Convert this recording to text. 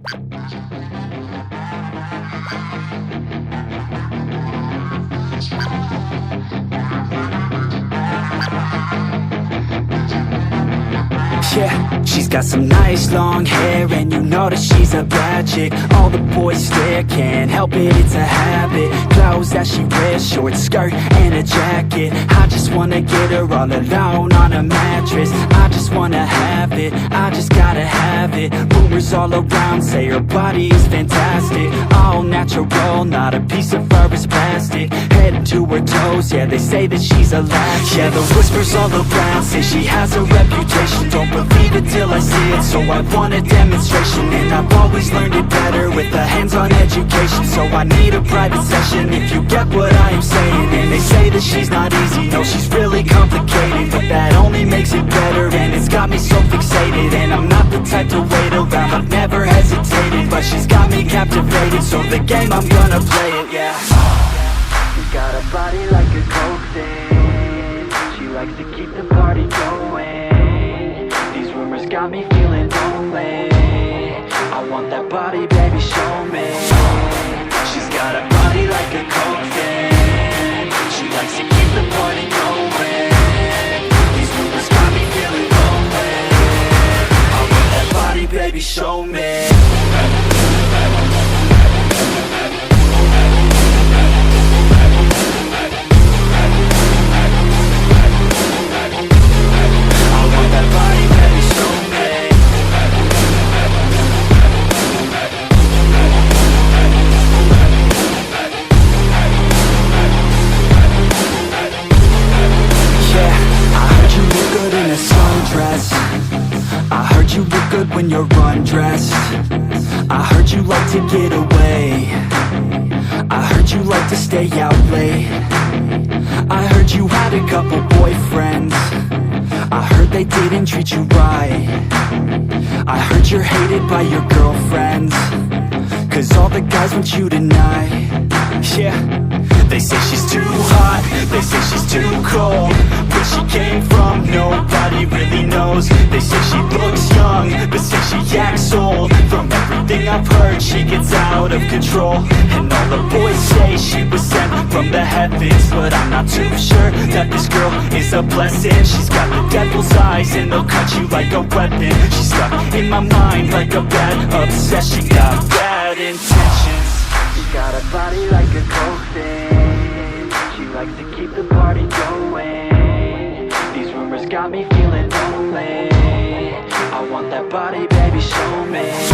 Yeah, she's got some nice long hair, and you know that she's a bad chick. All the boys stare, can't help it, it's a habit. Clothes that she wears, short skirt and a jacket. I just wanna get her all alone on a mattress. I just wanna have it, I just gotta have it. Rumors all around say her body is fantastic. All natural, not a piece of fur is plastic. Head to her toes, yeah, they say that she's a latch. Yeah, the whispers all around say she has a reputation. Don't believe it till I see it, so I want a demonstration. And I've always learned it better with a hands-on education. So I need a private session, if you get what I am saying. And they say that she's not easy, no, she's really complicated. But that only makes it better, and it's got me so fixated. And I'm not the type to wait around, I've never hesitated. But she's got me captivated, so the game, I'm gonna play it, yeah. She got a body like a coke thing. She likes to keep the party going. Rumors got me feeling lonely. I want that body, baby, show me. She's got a body like a coke thing. She likes to keep the party going. These rumors got me feeling lonely. I want that body, baby, show me. I heard you look good when you're undressed. I heard you like to get away. I heard you like to stay out late. I heard you had a couple boyfriends. I heard they didn't treat you right. I heard you're hated by your girlfriends, 'cause all the guys want you tonight. Yeah, they say she's too hot, they say she's too cold. Where she came from, nobody really knows. They say she looks young, but say she acts old. From everything I've heard, she gets out of control. And all the boys say she was sent from the heavens, but I'm not too sure that this girl is a blessing. She's got the devil's eyes, and they'll cut you like a weapon. She's stuck in my mind like a bad obsession. Got bad intentions. She got a body like a coke thing. She likes to keep the party going. These rumors got me feeling lonely. I want that body, baby, show me.